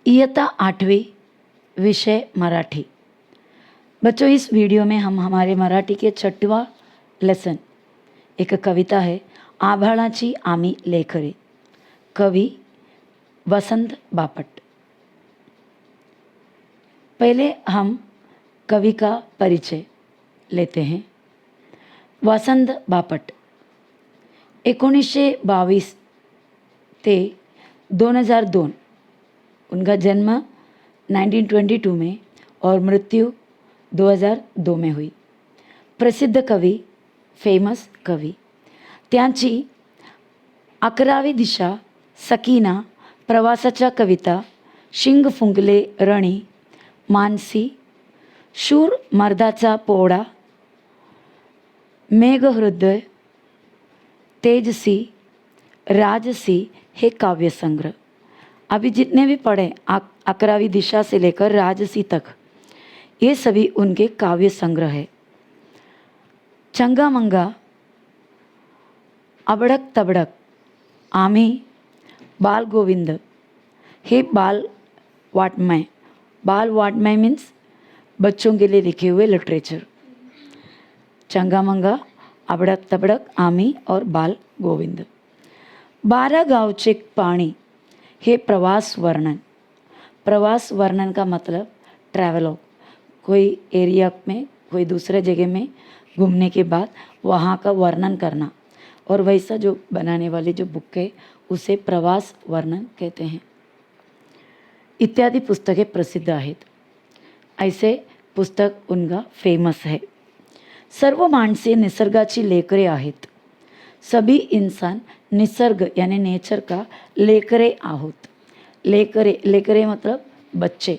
इयत्ता 8वीं, विषय मराठी। बच्चों, इस वीडियो में हम हमारे मराठी के 6वां लेसन, एक कविता है आभाळाची आम्ही लेकरे, कवि वसंत बापट। पहले हम कवि का परिचय लेते हैं। वसंत बापट 1922 ते 2002, उनका जन्म 1922 में और मृत्यु 2002 में हुई। प्रसिद्ध कवि, फेमस कवि। त्यांची 11वी दिशा, सकीना, प्रवासाच्या कविता, शिंग फुंकले रणी, मानसी, शूर मर्दाचा पोवडा, मेघहृदय, तेजसी, राजसी हे काव्य संग्रह। अभी जितने भी पढ़े 11वीं दिशा से लेकर राजसी तक, ये सभी उनके काव्य संग्रह है। चंगा मंगा, अबड़क तबड़क, आम्ही, बाल गोविंद हे बाल वाटमय मीन्स बच्चों के लिए लिखे हुए लिटरेचर। चंगा मंगा, अबड़क तबड़क, आम्ही और बाल गोविंद। 12 गावचे पाणी हे प्रवास वर्णन। प्रवास वर्णन का मतलब ट्रैवलॉग, कोई एरिया में, कोई दूसरे जगह में घूमने के बाद वहाँ का वर्णन करना, और वैसा जो बनाने वाली जो बुक है उसे प्रवास वर्णन कहते हैं। इत्यादि पुस्तकें प्रसिद्ध आहेत। ऐसे पुस्तक उनका फेमस है। सर्व माणसे निसर्गाची लेकरे आहेत। सभी इंसान निसर्ग यानी नेचर का लेकरे आहोत। लेकरे मतलब बच्चे।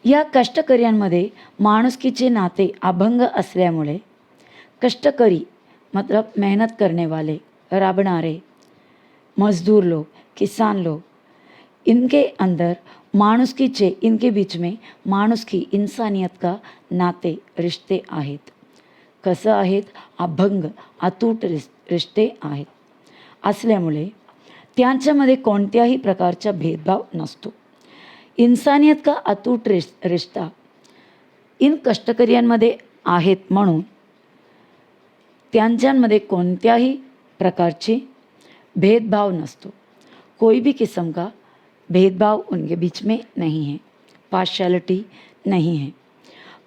या कष्टकऱ्यांमध्ये माणुसकीचे नाते अभंग असल्यामुळे कष्टकरी मतलब मेहनत करने वाले, राबणारे, मजदूर लोग, किसान लोग, इनके अंदर माणुसकीचे, इनके बीच में माणुसकी, इंसानियत का नाते, रिश्ते आहेत। कसं आहेत? अभंग, अतूट रिश्ते आहेत असल्यामुळे त्यांच्यामध्ये कोणत्याही प्रकारचा भेदभाव नसतो। इंसानियत का अतूट रिश्ता इन कष्टकऱ्यांमध्ये आहेत म्हणून त्यांच्यामध्ये कोणत्याही प्रकारची भेदभाव नसतो। कोई भी किस्म का भेदभाव उनके बीच में नहीं है, पार्शियलिटी नहीं है।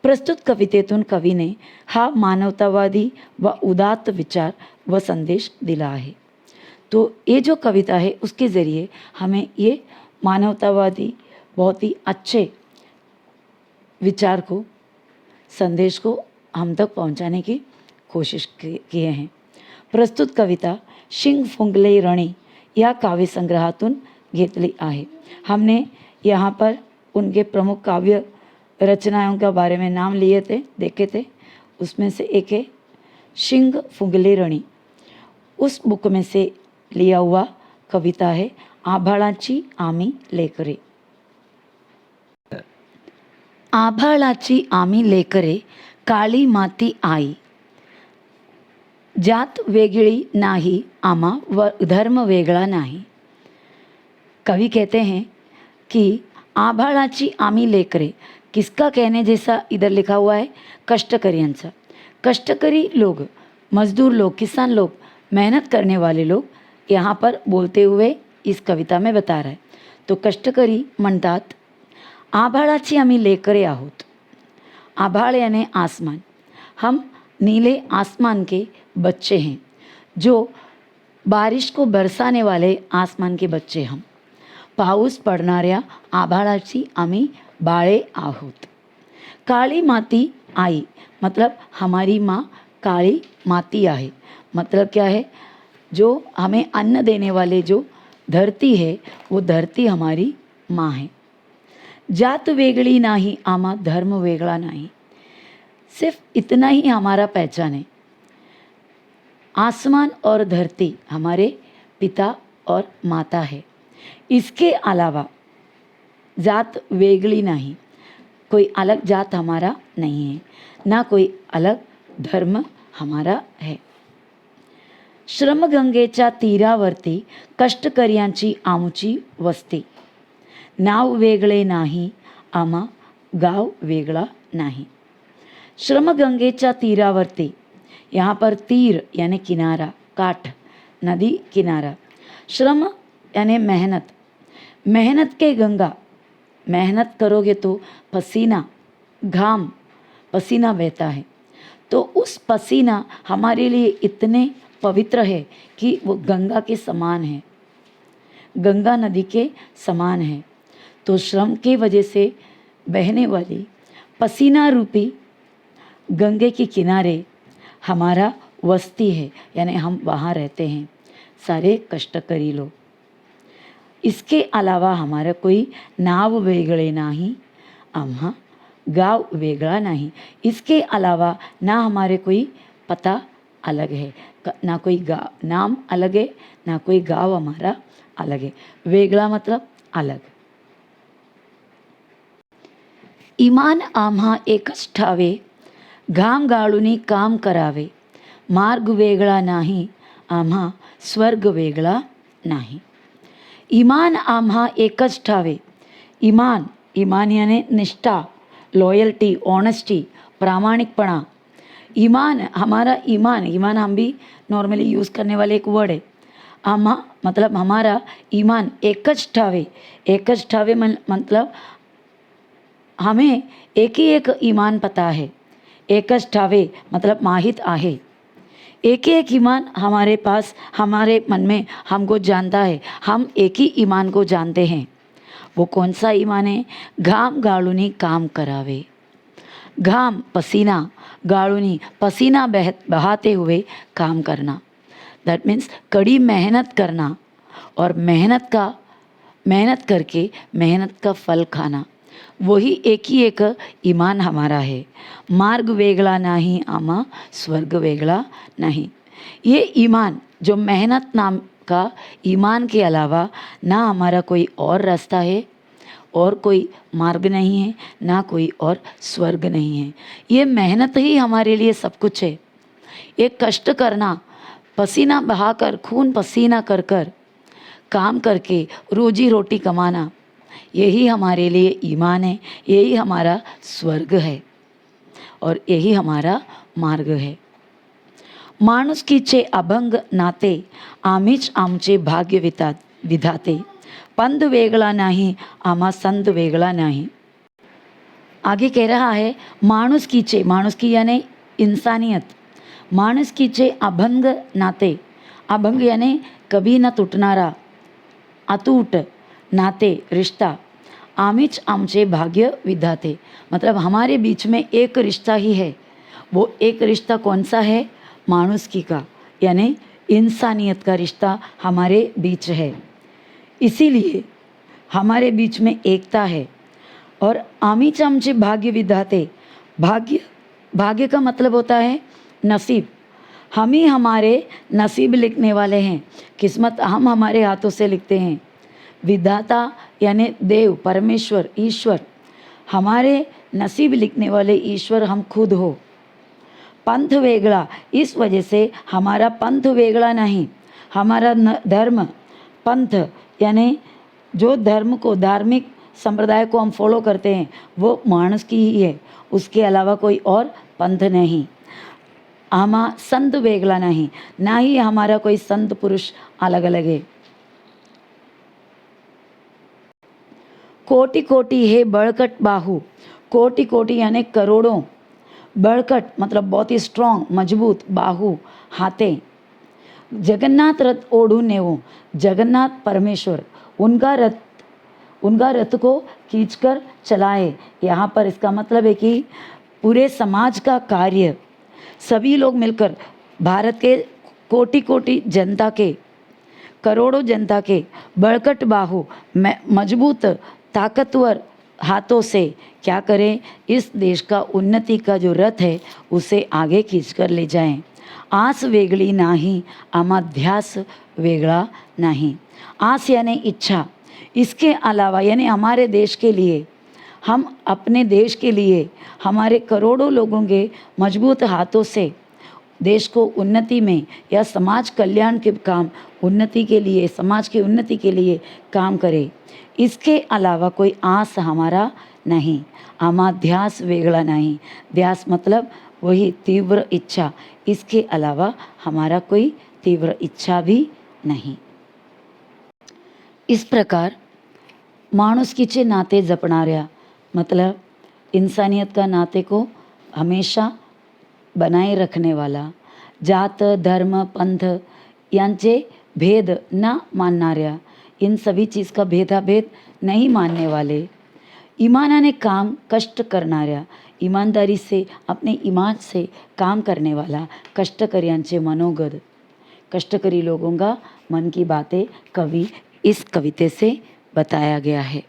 प्रस्तुत कवितेतून कवीने हा मानवतावादी व उदात्त विचार व संदेश दिला है। तो ये जो कविता है उसके ज़रिए हमें ये मानवतावादी बहुत ही अच्छे विचार को, संदेश को हम तक पहुंचाने की कोशिश किए हैं। प्रस्तुत कविता शिंग फुंकले रणी या काव्य संग्रहातून घेतली आहे। हमने यहाँ पर उनके प्रमुख काव्य रचनाओं के बारे में नाम लिए थे, देखे थे। उसमें से एक है शिंग फुंकले रणी। उस बुक में से लिया हुआ कविता है आभाळाची आम्ही लेकरे। आभाळाची आम्ही लेकरे, काळी माती आई, जात वेगळी नाही आम्हा व धर्म वेगळा नाही। कवि कहते हैं कि आभाळाची आम्ही लेकरे, किसका कहने जैसा इधर लिखा हुआ है? कष्टकरियांचा। कष्टकरी लोग, मजदूर लोग, किसान लोग, मेहनत करने वाले लोग यहाँ पर बोलते हुए इस कविता में बता रहा है। तो कष्टकरी म्हणतात, आभाळाची आम्ही लेकरे आहोत। आभाळ यानी आसमान, हम नीले आसमान के बच्चे हैं, जो बारिश को बरसाने वाले आसमान के बच्चे हम। पाऊस पडणाऱ्या आभाळाची आम्ही बाळे आहोत। काली माती आई मतलब हमारी माँ काली माती है। मतलब क्या है? जो हमें अन्न देने वाले जो धरती है वो धरती हमारी माँ है। जात वेगळी नाही आम्हा धर्म वेगळा नहीं। सिर्फ इतना ही हमारा पहचान है। आसमान और धरती हमारे पिता और माता है। इसके अलावा जात वेगली नहीं, कोई अलग जात हमारा नहीं है, ना कोई अलग धर्म हमारा है। श्रमगंगेच्या तीरावरती कष्टकर्यांची आमची वस्ती. नाव वेगळे नाही आम्हा गाव वेगळा नहीं. श्रमगंगेच्या तीरावरती, यहाँ पर तीर यानी किनारा, काठ, नदी किनारा. श्रम यानी मेहनत, मेहनत के गंगा, मेहनत करोगे तो पसीना, घाम, पसीना बहता है. तो उस पसीना हमारे लिए इतने पवित्र है कि वो गंगा के समान है, गंगा नदी के समान है. तो श्रम के वजह से बहने वाली पसीना रूपी गंगे के किनारे हमारा वस्ती है, यानी हम वहाँ रहते हैं सारे कष्टकरी लोग. इसके अलावा हमारा कोई नाव वेगळे नाही आम्हा गाव वेगळा नहीं. इसके अलावा ना हमारे कोई पता अलग है, ना कोई गाँव नाम अलग है, ना कोई गाँव हमारा अलग है. वेगळा मतलब अलग. इमान आम्हा एकच ठावे, घाम गाळूनी काम करावे. मार्ग वेगळा नाही आम्हा स्वर्ग वेगळा नाही. ईमान आम्हा एकच ठावे. ईमान, ईमान यानी निष्ठा, लॉयल्टी, ऑनेस्टी, प्रामाणिकपणा. ईमान, हमारा ईमान, ईमान हम भी नॉर्मली यूज़ करने वाले एक वर्ड है. आम्हा मतलब हमारा ईमान एकच ठावे. एकच ठावे मतलब हमें एक ही एक ईमान पता है. एकच ठावे मतलब माहित आहे. एक ही एक ईमान हमारे पास, हमारे मन में हमको जानता है. हम एक ही ईमान को जानते हैं. वो कौन सा ईमान है? घाम गाळूनी काम करावे. घाम पसीना, गाळूनी पसीना बहाते हुए काम करना. दैट मीन्स कड़ी मेहनत करना और मेहनत करके मेहनत का फल खाना. वही एक ही एक ईमान हमारा है. मार्ग वेगळा नाही आम्हा स्वर्ग वेगळा नहीं. ये ईमान जो मेहनत नाम का ईमान के अलावा ना हमारा कोई और रास्ता है और कोई मार्ग नहीं है, ना कोई और स्वर्ग नहीं है. ये मेहनत ही हमारे लिए सब कुछ है. ये कष्ट करना, पसीना बहाकर, खून पसीना कर कर काम करके रोजी रोटी कमाना, यही हमारे लिए ईमान है. यही हमारा स्वर्ग है और यही हमारा मार्ग है. माणुसकीचे अभंग नाते आम्हीच आमचे भाग्य विधाते. पंध वेगळा नाही आम्हा संत वेगळा नाही. आगे कह रहा है माणुसकीचे, माणुसकी यानी इंसानियत. माणुसकीचे अभंग नाते, अभंग यानी कभी न टूटणारा, अटूट नाते, रिश्ता. आमीच आमचे भाग्य विधाते मतलब हमारे बीच में एक रिश्ता ही है. वो एक रिश्ता कौन सा है? माणुसकी का, यानी इंसानियत का रिश्ता हमारे बीच है. इसीलिए हमारे बीच में एकता है. और आमीच आमचे भाग्य विधाते, भाग्य, भाग्य का मतलब होता है नसीब. हम ही हमारे नसीब लिखने वाले हैं. किस्मत हम हमारे हाथों से लिखते हैं. विधाता यानी देव, परमेश्वर, ईश्वर. हमारे नसीब लिखने वाले ईश्वर हम खुद हो. पंथ वेगळा, इस वजह से हमारा पंथ वेगळा नहीं. हमारा धर्म, पंथ यानी जो धर्म को, धार्मिक संप्रदाय को हम फॉलो करते हैं वो मानस की ही है. उसके अलावा कोई और पंथ नहीं. आमा संत वेगळा नहीं, ना ही हमारा कोई संत पुरुष अलग अलग है. कोटि कोटि है बड़कट बाहु. कोटि कोटि यानी करोड़ों, बड़कट मतलब बहुत ही स्ट्रॉन्ग, मजबूत, बाहु हाथे. जगन्नाथ रथ ओढ़ू नेवो, जगन्नाथ परमेश्वर उनका रथ को खींचकर चलाए. यहाँ पर इसका मतलब है कि पूरे समाज का कार्य सभी लोग मिलकर, भारत के कोटि कोटि जनता के, करोड़ों जनता के बड़कट बाहु, मजबूत ताकतवर हाथों से क्या करें? इस देश का उन्नति का जो रथ है उसे आगे खींचकर ले जाएं. आस वेगळी नाही आम्हा ध्यास वेगळा नहीं. आस यानी इच्छा. इसके अलावा यानी हमारे देश के लिए, हम अपने देश के लिए हमारे करोड़ों लोगों के मजबूत हाथों से देश को उन्नति में या समाज कल्याण के काम उन्नति के लिए, समाज की उन्नति के लिए काम करे, इसके अलावा कोई आस हमारा नहीं. आमा ध्यास वेगळा नहीं. ध्यास मतलब वही तीव्र इच्छा, इसके अलावा हमारा कोई तीव्र इच्छा भी नहीं. इस प्रकार माणुसकीचे नाते जपणाऱ्या, मतलब इंसानियत का नाते को हमेशा बनाए रखने वाला, जात धर्म पंथ यांचे भेद न मानणाऱ्या, इन सभी चीज़ का भेदाभेद नहीं मानने वाले, ईमानाने काम कष्ट करणाऱ्या, ईमानदारी से अपने ईमान से काम करने वाला, कष्टकरियांचे मनोगत, कष्टकरी लोगों का मन की बातें कवि इस कविते से बताया गया है.